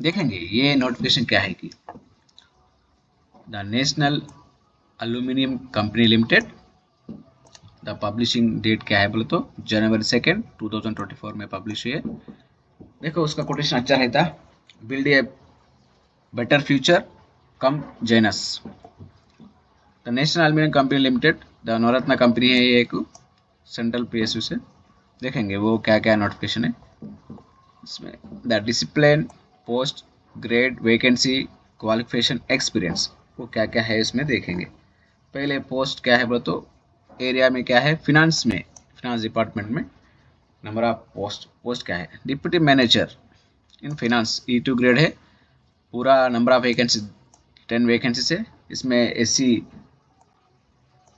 देखेंगे ये नोटिफिकेशन क्या है कि the national aluminium company limited, the publishing date क्या है बोले तो January 2, 2024 में पब्लिश हुई है। देखो उसका कोटेशन अच्छा रहता, बिल्ड ए बेटर फ्यूचर कम जेनस। The national aluminium company limited the Navratna company है ये एक सेंट्रल पीएसयू से। देखेंगे वो क्या क्या नोटिफिकेशन है इसमें। The discipline post grade vacancy qualification experience, वो क्या क्या है इसमें देखेंगे। पहले पोस्ट क्या है बोले तो एरिया में क्या है, फिनांस में, फिनांस डिपार्टमेंट में। नंबर ऑफ पोस्ट क्या है, डिप्टी मैनेजर इन फिनांस E2 ग्रेड है। पूरा नंबर ऑफ वैकेंसी 10 वैकेंसी है इसमें। SC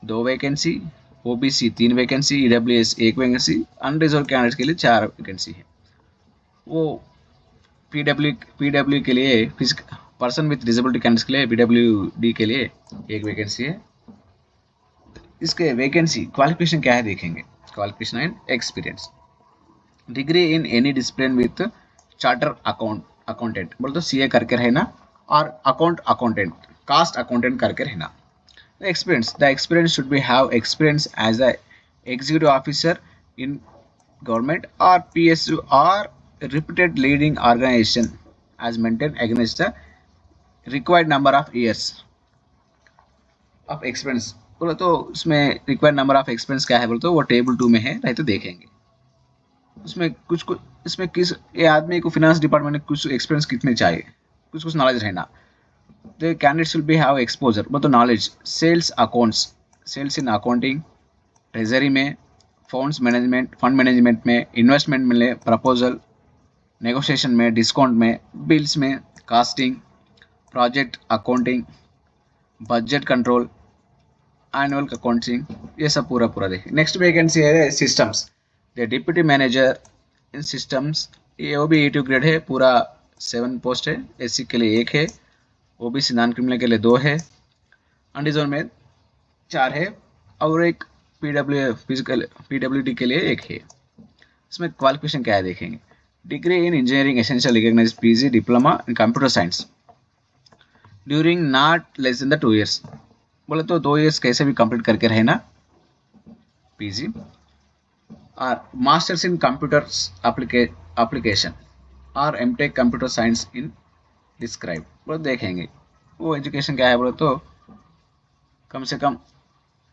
2 vacancy, OBC 3 vacancy, EWS 1 vacancy, unreserved candidate के लिए 4 वैकेंसी है। वो पीडब्ल्यू के लिए पर्सन विथ डिसेबिलिटी कैंडिडेट्स के लिए PWD के लिए 1 वैकेंसी है। इसके वैकेंसी क्वालिफिकेशन क्या है देखेंगे। Qualification and experience, degree in any discipline with charter accountant बोले तो CA करके रहना, और अकाउंटेंट कास्ट अकाउंटेंट करके रहना। The experience should be have experience as a executive officer in government or PSU or reputed leading organization as maintained against the required number of years of experience। बोलो तो उसमें required number of experience क्या है बोलो तो वो table 2 में है, नहीं तो देखेंगे उसमें कुछ इसमें किस ये आदमी को फिनांस डिपार्टमेंट में कुछ एक्सपीरियंस कितने चाहिए, कुछ नॉलेज रहना। The candidates will be have exposure but the knowledge sales accounts, sales in accounting, treasury में, funds management, fund management में, investment में, proposal negotiation में, discount में, bills में, costing, project accounting, budget control, annual accounting, ये सब पूरा पूरा देखिए। नेक्स्ट वैकेंसी है systems, the deputy manager in systems, ये वो भी E2 ग्रेड है, पूरा 7 पोस्ट है। SC के लिए 1 है, OBC नॉन क्रिमिनल के लिए 2 है, अनरिजर्व में 4 है, और एक PWD के लिए 1 है। इसमें क्वालिफिकेशन क्या है देखेंगे। Degree in engineering essential recognised PG diploma in computer science during not less than the 2 years, बोले तो 2 years कैसे भी कंप्लीट करके रहना PG, और मास्टर्स इन कंप्यूटर्स एप्लीकेशन और MTech कंप्यूटर साइंस इन डिस्क्राइब, बोले देखेंगे वो एजुकेशन क्या है बोले तो कम से कम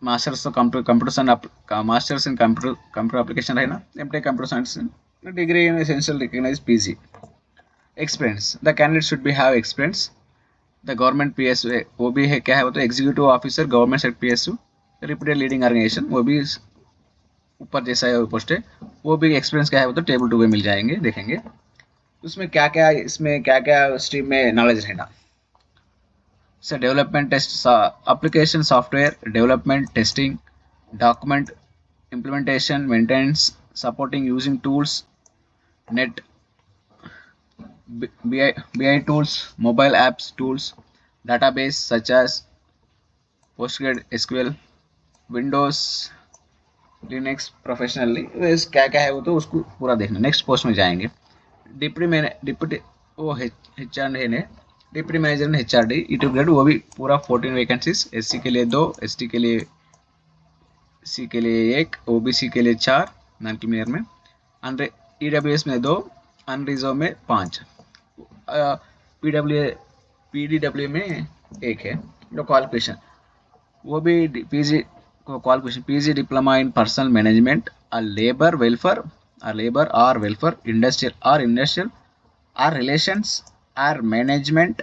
मास्टर्स तो computer masters in computer application है ना, MTech computer science, degree in essential recognised PG। Experience, the candidate should be have experience the government PSU, वो भी है क्या है वो तो executive officer government sector PSU reputed leading organisation, वो भी ऊपर जैसा है पोस्ट है। वो भी एक्सपीरियंस क्या है वो तो टेबल 2 में मिल जाएंगे, देखेंगे उसमें क्या क्या, इसमें क्या क्या स्ट्रीम में नॉलेज रहना। So development test application software development testing document implementation maintenance supporting using tools net BI tools mobile apps tools database such as PostgreSQL Windows Linux professionally, क्या क्या है वो तो उसको पूरा देखना। नेक्स्ट पोस्ट में जाएंगे। डिप्टी वो HR है, डिप्टी मैनेजर ने HRD E2 ग्रेड, वो भी पूरा 14 वैकेंसीज, SC के लिए 2, ST के लिए C के लिए 1, OBC के लिए 4 नॉन क्रिमिनल में, EWS में 2, अनरिजर्व में 5, PDW में 1 है। जो क्वालिफिकेशन वो भी PG क्वालिफिकेशन PG डिप्लोमा इन पर्सनल मैनेजमेंट और लेबर और वेलफेयर इंडस्ट्रियल और रिलेशंस और management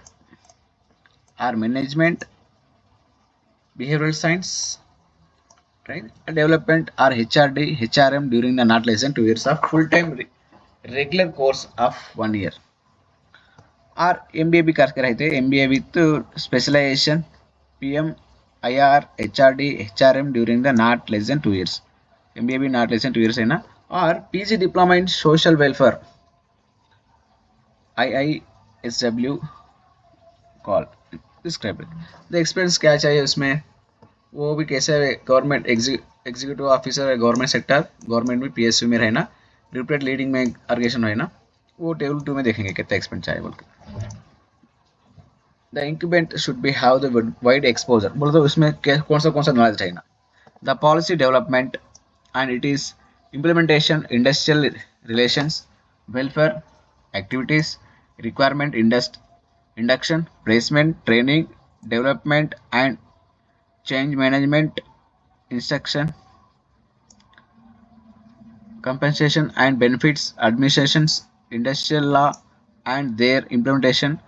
behavioral science, right, development or HRM during the not less than 2 years of full time regular course of 1 year, और MBA भी करके रहते हैं, MBA with specialization PM IR HRD HRM during the not less than 2 years, MBA भी not less than 2 years है ना, और PG diploma in social welfare IISW call describe. The experience क्या चाहिए उसमें, वो भी कैसे गवर्नमेंट एग्जीक्यूटिव ऑफिसर है, गवर्नमेंट सेक्टर गवर्नमेंट में PSU में रहना, रिप्यूटेड लीडिंग में ऑर्गेनाइजेशन रहना, वो टेबल 2 में देखेंगे कितना एक्सपेंस चाहिए बोल के। The incumbent should be have the wide exposure बोले तो उसमें कौन सा नॉलेज चाहिए ना। The policy development and it is implementation, industrial relations, welfare activities, requirement induction, placement, training, development and change management, instruction, compensation and benefits, administrations, industrial law and their implementation,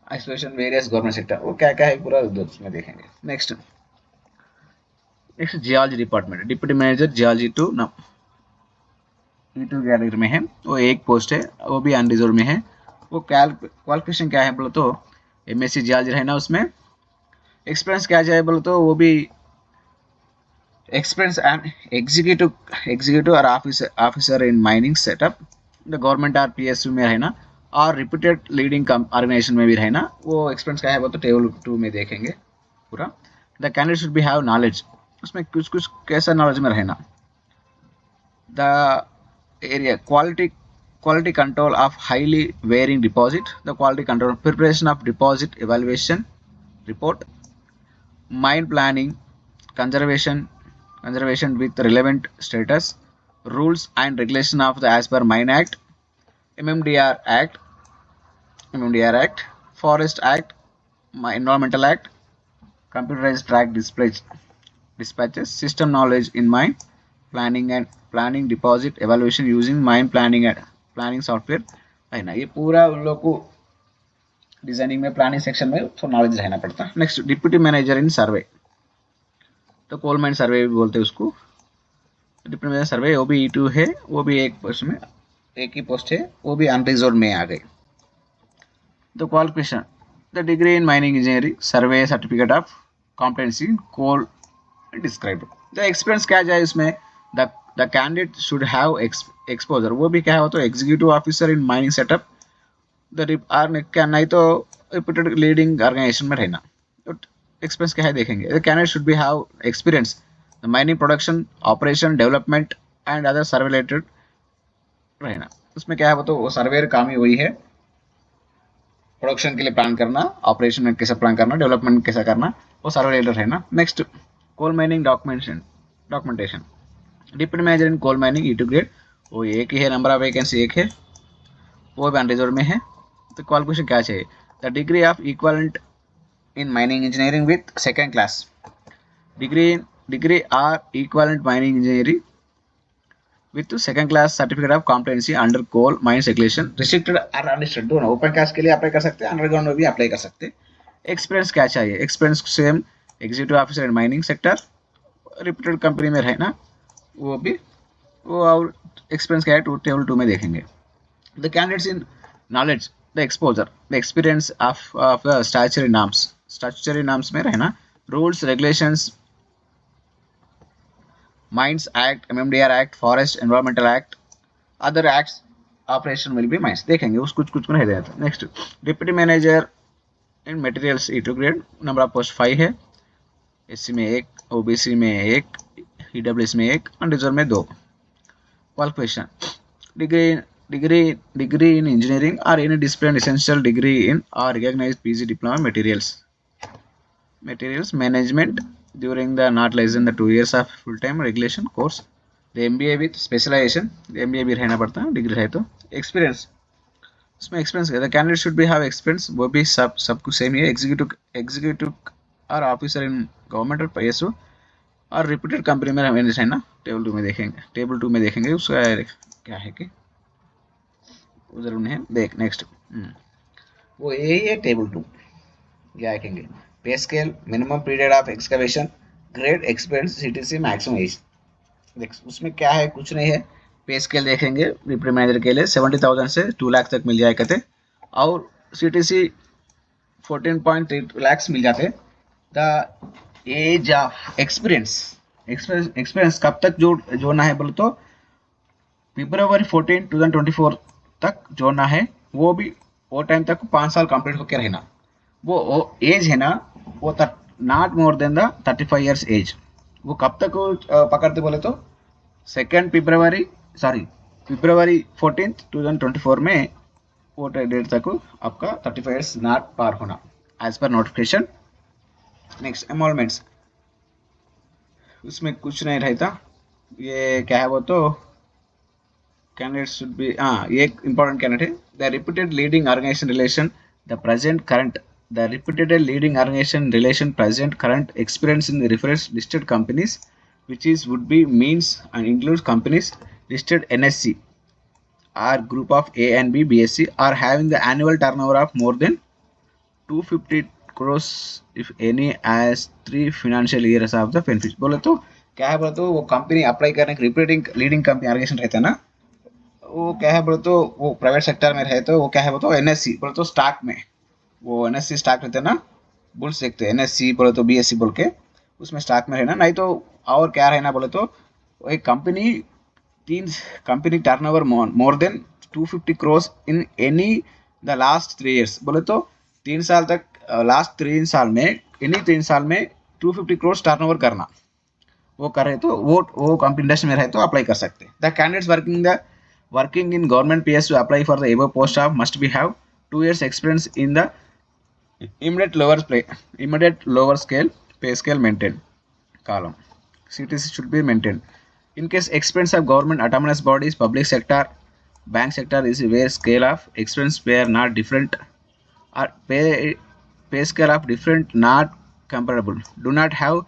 isolation various government sector। वो क्या क्या है पूरा उसमें देखेंगे। Next geology department, deputy manager geology to E2 category में है, वो एक पोस्ट है, वो भी अनरिजर्व में है। वो क्वालिफिकेशन क्या है बोलो तो एमएससी जियोलॉजी है ना, उसमें एक्सपीरियंस क्या चाहिए बोलो तो वो भी एक्सपीरियंस एंड एग्जीक्यूटिव और officer in mining setup the government or PSU में रहना और रिप्यूटेड लीडिंग ऑर्गेनाइजेशन में भी रहना। वो एक्सपीरियंस क्या है बोलो तो टेबल 2 में देखेंगे पूरा। The candidate should be have knowledge, उसमें कुछ कुछ कैसा नॉलेज में रहना। The area quality control of highly varying deposit, the quality control preparation of deposit evaluation report, mine planning, conservation with relevant status, rules and regulation of the as per mine act, mmdr act, forest act, environmental act, computerized track dispatches, system knowledge in mine planning deposit evaluation using mine planning software है ना। ये पूरा उन लोग को designing में planning section में तो नॉलेज रहना पड़ता है। नेक्स्ट डिप्यूटी मैनेजर इन सर्वे, तो कोल माइन सर्वे भी बोलते हैं उसको। डिप्यूटी मैनेजर सर्वे वो भी E2 है, वो भी एक पोस्ट में एक ही पोस्ट है, वो भी अनरिजर्व में आ गई। तो qualification the degree in mining engineering survey certificate of competency coal describe. The experience क्या जाए इसमें, the candidate should have exposure, वो भी क्या है तो executive officer in mining setup क्या नहीं तो रिप्यूटेड लीडिंग ऑर्गेनाइजेशन में रहना। तो एक्सपीरियंस क्या है देखेंगे। The candidate should be have experience the mining production operation development and other survey related रहना। उसमें क्या है तो वो सर्वेयर काम ही वही है, प्रोडक्शन के लिए प्लान करना, ऑपरेशन में कैसे प्लान करना, डेवलपमेंट में कैसे करना, वो सर्वे रिलेटेड रहना। Next coal mining documentation deputy manager in coal mining E2 grade, वो एक ही है, नंबर ऑफ वैकेंसी एक है, वो भी अनरिजर्व में है। तो क्वालिफिकेशन क्या चाहिए, the degree of equivalent in mining engineering with second class degree or equivalent mining engineering with second class certificate of competency under coal mines regulation restricted और अनरिस्ट्रिक्टेड दोनों। ओपन कास्ट के लिए apply कर सकते हैं, underground में भी apply कर सकते हैं। एक्सपीरियंस क्या चाहिए, experience same executive officer in mining sector, reputed company में रहना, वो भी वो और एक्सपीरियंस क्या है टेबल 2 में देखेंगे। The candidates in knowledge the exposure the experience of statutory norms में रहना, rules regulations mines act, MMDR act, forest environmental act, other acts operation will be mines देखेंगे, उस कुछ कुछ को नहीं देता। Next deputy manager in materials E2 grade, number of post 5 है, SC में 1, OBC में 1, EWS में 1, अनरिजर्व में 2। क्वालिफिकेशन डिग्री इन इंजीनियरिंग और any discipline essential degree in और recognised PG diploma materials management during the not less than the 2 years of full time regulation course, the MBA with specialization, MBA भी रहना पड़ता है degree है तो। Experience उसमें experience the candidate should be have experience, वो भी सब कुछ सेम ही है, एग्जीक्यूटिव और ऑफिसर इन गवर्नमेंट और PSU और रिप्यूटेड कंपनी में है ना। टेबल 2 में देखेंगे उसका क्या है कि उधर उन्हें देख। नेक्स्ट वो यही है टेबल 2 क्या देखेंगे, पे scale, minimum period of excavation, grade, experience, CTC, maximum age. देख उसमें क्या है कुछ नहीं है। पे स्केल देखेंगे डिप्टी मैनेजर के लिए 70,000 से 2 लाख तक मिल जाए कहते, और CTC 14.3 लाख मिल जाते। द एज ऑफ एक्सपीरियंस कब तक जोड़ना है बोले तो February 14, 2024 तक जोड़ना है, वो भी वो टाइम तक 5 साल कंप्लीट होकर रहना। वो एज है ना वो not more than the 35 years age. वो कब तक पकड़ते बोले तो February 14, 2024 में वो डेट तक आपका 35 ईयर्स नॉट पार होना as per notification. Next emoluments, उसमें कुछ नहीं रहता, ये क्या है वो तो candidates should be ये important candidate है, the reputed leading organization relation, the present current, the reputed leading organization relation present current experience in the reference listed companies which is would be means and includes companies listed NSC or group of A and B BSc are having the annual turnover of more than 250 crores if any as 3 financial years of the benefits। बोले तो क्या है, बोले तो वो company apply करने के representing leading company organisation रहता है ना, वो क्या है बोले तो वो प्राइवेट सेक्टर में रहे तो वो क्या है बोले तो एनएससी बोले तो स्टॉक में, वो एनएससी स्टॉक रहते हैं ना, बुल्स देखते हैं एनएससी बोले तो बीएससी बोल के, उसमें स्टॉक में रहना, नहीं तो और क्या रहना बोले तो एक कंपनी तीन company turnover more than 250 crores in any the last 3 years, बोले तो 3 साल तक, लास्ट 3 साल में एनी 3 साल में 250 crores टर्नओवर करना, वो कर रहे तो वो कंपनी इंडस्ट्री में रहे तो अप्लाई कर सकते हैं। The candidates working in government PS to apply for the above post of must be have 2 years experience in the immediate lower scale pay scale maintained column. CTC should be maintained. In case experience of government autonomous bodies, public sector, bank sector is where scale of experience were not different or pay scale of different not comparable. Do not have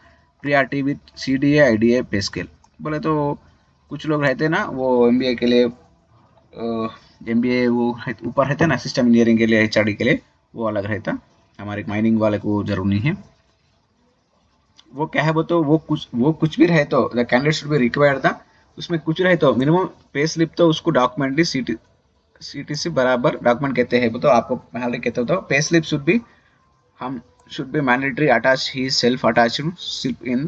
priority with CDA IDA pay scale। बोले तो कुछ लोग रहते हैं ना वो MBA के लिए, एमबीए वो ऊपर रहते हैं ना सिस्टम इंजीनियरिंग के लिए एचआरडी के लिए वो अलग रहता, हमारे माइनिंग वाले को जरूर नहीं है। वो क्या है वो तो वो कुछ भी रहे तो the candidate should be required था, उसमें कुछ रहे तो मिनिमम पे स्लिप तो उसको डॉक्यूमेंटली सीटीसी बराबर डॉक्यूमेंट कहते हैं, वो तो आपको पहले कहते हो तो पे स्लिप शुड बी हम should be mandatory attach he self attached slip in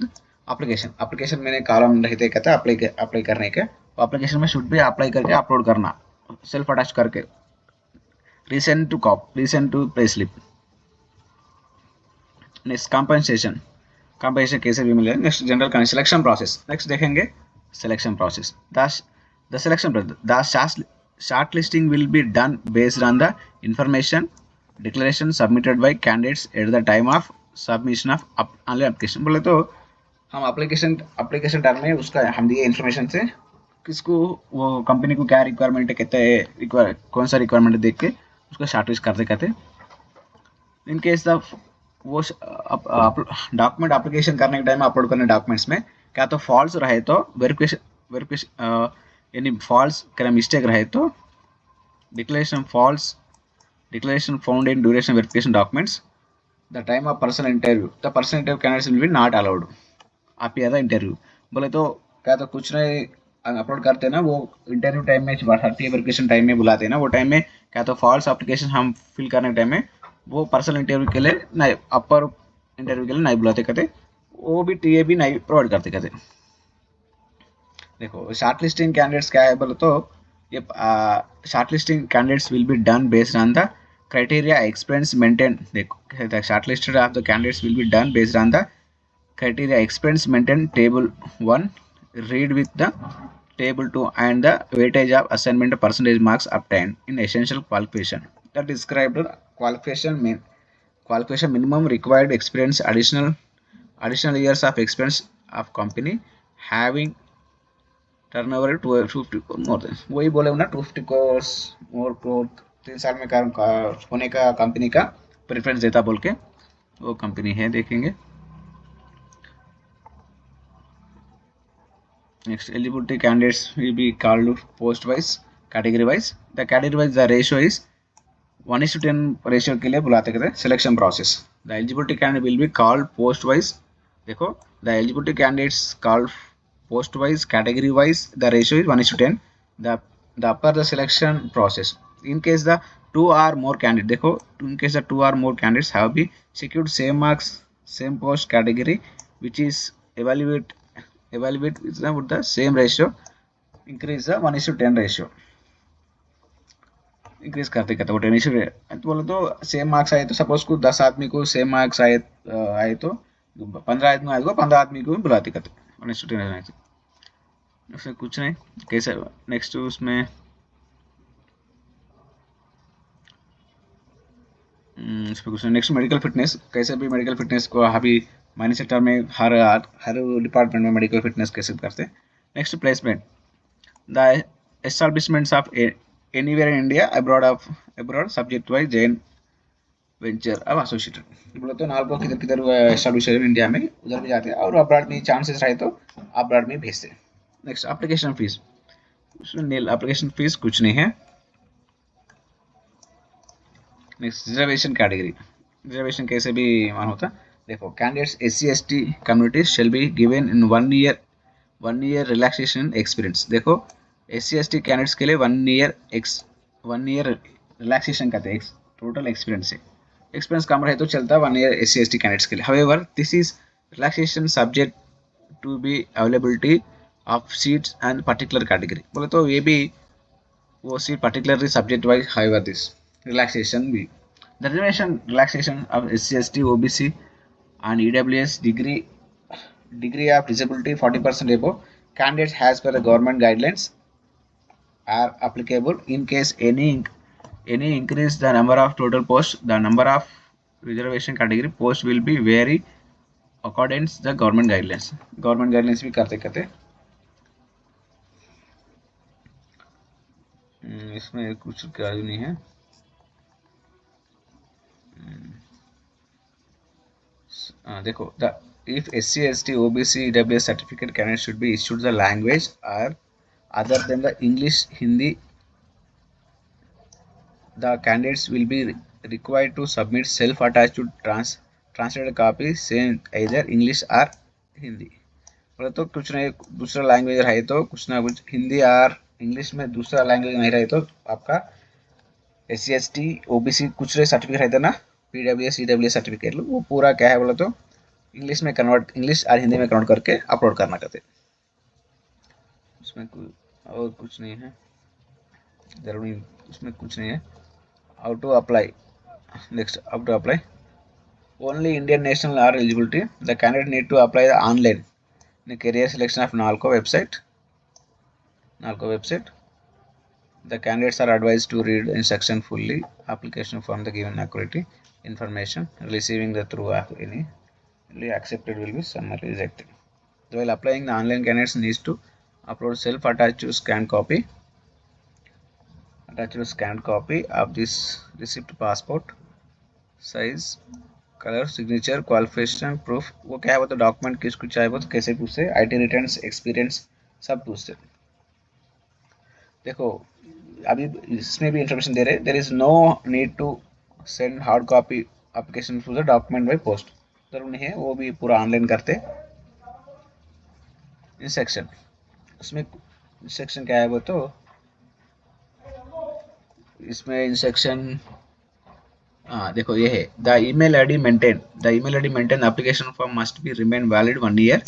application मैंने कॉलम रहते कहता है अप्लाई करने के, एप्लीकेशन में शुड भी अप्लाई करके अपलोड करना सेल्फ अटैच करके, recent two pay slip. Next compensation कैसे भी मिलेगा। Next general selection process, next देखेंगे selection process. The selection the shortlisting will be done based on the information declaration submitted by candidates at the time of submission of online application. बोले तो हम application time में उसका हम दिए information से किसको वो कंपनी को क्या रिक्वायरमेंट है कहते हैं, कौन सा रिक्वायरमेंट देख के उसको शॉर्टलिस्ट करते इन केस द वो डॉक्यूमेंट एप्लीकेशन करने के टाइम में अपलोड करने डॉक्यूमेंट्स में क्या तो फॉल्स रहे तो वेरिफिकेशन यानी फॉल्स क्या मिस्टेक रहे तो declaration found in duration verification documents the time of personal interview candidates will B not allowed आप द इंटरव्यू। बोले तो क्या तो कुछ नहीं अपलोड करते हैं ना वो इंटरव्यू टाइम में भर्ती वेरिफिकेशन टाइम में बुलाते हैं ना, वो टाइम में क्या तो फॉल्स एप्लीकेशन हम फिल करने के टाइम में वो पर्सनल इंटरव्यू के लिए नहीं, अपर इंटरव्यू के लिए नहीं बुलाते कहते, वो भी टीए भी नहीं प्रोवाइड करते कहते। देखो शॉर्ट लिस्टिंग कैंडिडेट्स क्या है बोले तो ये shortlisting candidates will be done based on the criteria experience maintain. देखो shortlisted of the candidates will be done based on the criteria experience maintained table 1 read with the table 2 and the weightage of assignment percentage marks obtained in essential qualification that described qualification minimum required experience additional years of experience of company having turnover 250 more than वही बोले ना 250 crores more crore 3 साल में काम होने का company का preference देता बोल के वो कंपनी है देखेंगे। Next, eligibility candidates will be called post wise, category wise. The category wise the ratio is 1:10 ratio के लिए बुलाते कहते हैं selection process. The eligibility candidate will be called post wise। देखो the eligibility candidates called post wise, category wise the ratio is 1:10। The upper the selection process। In case the 2 or more candidates, देखो in case the 2 or more candidates have been secured same marks same post category which is evaluate with the same ratio increase the 1:10 ratio increase करते करते वो 10 बोले तो same marks आए तो suppose को 10 आदमी को सेम मार्क्स आए तो 15 आदमी आए तो 15 आदमी को भी बुलाते करते 1:10 उसमें कुछ नहीं कैसे। नेक्स्ट उसमें इस पर क्वेश्चन नेक्स्ट मेडिकल फिटनेस, कैसे भी मेडिकल फिटनेस को अभी माइनिंग सेक्टर में हर हर डिपार्टमेंट में मेडिकल फिटनेस कैसे करते हैं। Next placement, the establishments of anywhere in India abroad subject wise Jain venture अब एसोसिएटेड बोले तो नाल्को किधर किधर एस्टैब्लिश है इंडिया में, उधर भी जाते हैं और अब्रॉड में चांसेस रहे तो अब्रॉड में भेजते हैं। नेक्स्ट एप्लीकेशन फीस, उसमें नील एप्लीकेशन फीस कुछ नहीं है। नेक्स्ट रिजर्वेशन कैटेगरी, रिजर्वेशन कैसे भी मान होता, देखो candidates SC ST communities shall be given in 1 year relaxation experience. देखो SC ST कैंडिडेट्स के लिए 1 year रिलैक्सेशन कहते हैं, टोटल एक्सपीरियंस है, एक्सपीरियंस कम रहे तो चलता है 1 year SC ST कैंडिडेट्स के लिए। However this is relaxation subject to be availability of seats and particular category, बोले तो ये भी वो seat particularly subject wise. However this relaxation B. The reservation relaxation of SC ST OBC and EWS degree of disability 40% above candidates as per the government guidelines are applicable. In case any increase the number of total posts, the number of reservation category posts will be vary according to the government guidelines. Government guidelines भी करते करते इसमें कुछ क्या नहीं है। देखो the if SC ST OBC EWS certificate candidate should be issued the language or other than the English Hindi, the candidates will be required to submit self attached translated copy saying either English or Hindi। बोले तो कुछ नहीं दूसरा language रहे तो कुछ ना कुछ हिंदी और इंग्लिश में दूसरा लैंग्वेज नहीं रहे तो आपका SC ST OBC कुछ सर्टिफिकेट रहता ना PWS EWS सर्टिफिकेट वो पूरा क्या है बोले तो इंग्लिश में कन्वर्ट, इंग्लिश और हिंदी में कन्वर्ट करके अपलोड करना कहते, उसमें और कुछ नहीं है, जरूरी उसमें कुछ नहीं है। How to apply, next how to apply, only Indian national or eligibility, the candidate need to apply online in career selection of NALCO website. The candidates are advised to read instruction fully, application form the given accurate information, receiving the through any accepted will be summarily rejected. While applying, the online candidates needs to upload self-attached scanned copy of this receipt, passport size, color, signature, qualification proof। वो क्या है वो तो document किसको चाहिए वो तो कैसे पूछते, IT रिटर्न्स एक्सपीरियंस सब पूछते। देखो अभी इसमें भी इंफॉर्मेशन दे रहे, there is no need to send hard copy application to the document by post, जरूर नहीं है, वो भी पूरा ऑनलाइन करते। इन सेक्शन, उसमें सेक्शन क्या है वो तो इसमें इन सेक्शन देखो ये है the email ID maintain application form must be remain valid 1 year।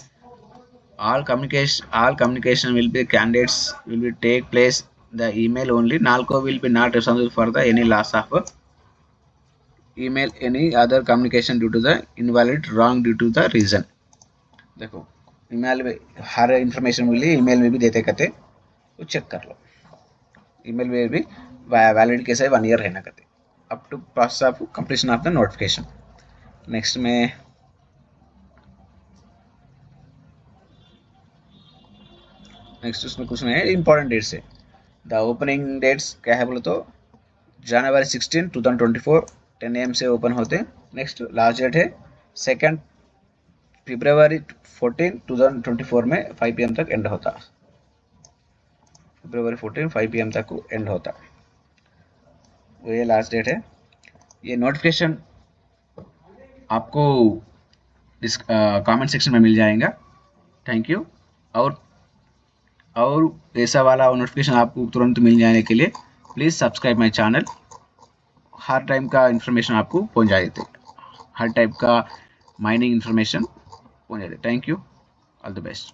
all communication will be candidates will be take place the email only, Nalco will be not responsible for the any loss of email any other communication due to the invalid wrong due to the reason। देखो email में हर information मिली, email में भी देते कहते तो check कर लो, email में भी वैलिड कैसे 1 year रहना कहते up to process of completion of the notification. Next में नेक्स्ट उसमें कुछ नहीं है, इंपॉर्टेंट डेट्स है। द ओपनिंग डेट्स क्या है बोले तो January 16, 2024 10 AM से ओपन होते। नेक्स्ट लास्ट डेट है 2 February 14, 2024 में 5 PM तक एंड होता, February 14 5 PM तक एंड होता, वो ये लास्ट डेट है। ये नोटिफिकेशन आपको इस कमेंट सेक्शन में मिल जाएगा। Thank you. और ऐसा वाला नोटिफिकेशन आपको तुरंत मिल जाने के लिए please subscribe my channel, her type का इन्फॉर्मेशन आपको पहुंच जाते, हर टाइप का माइनिंग इन्फॉर्मेशन पहुंच जाते। Thank you, all the best.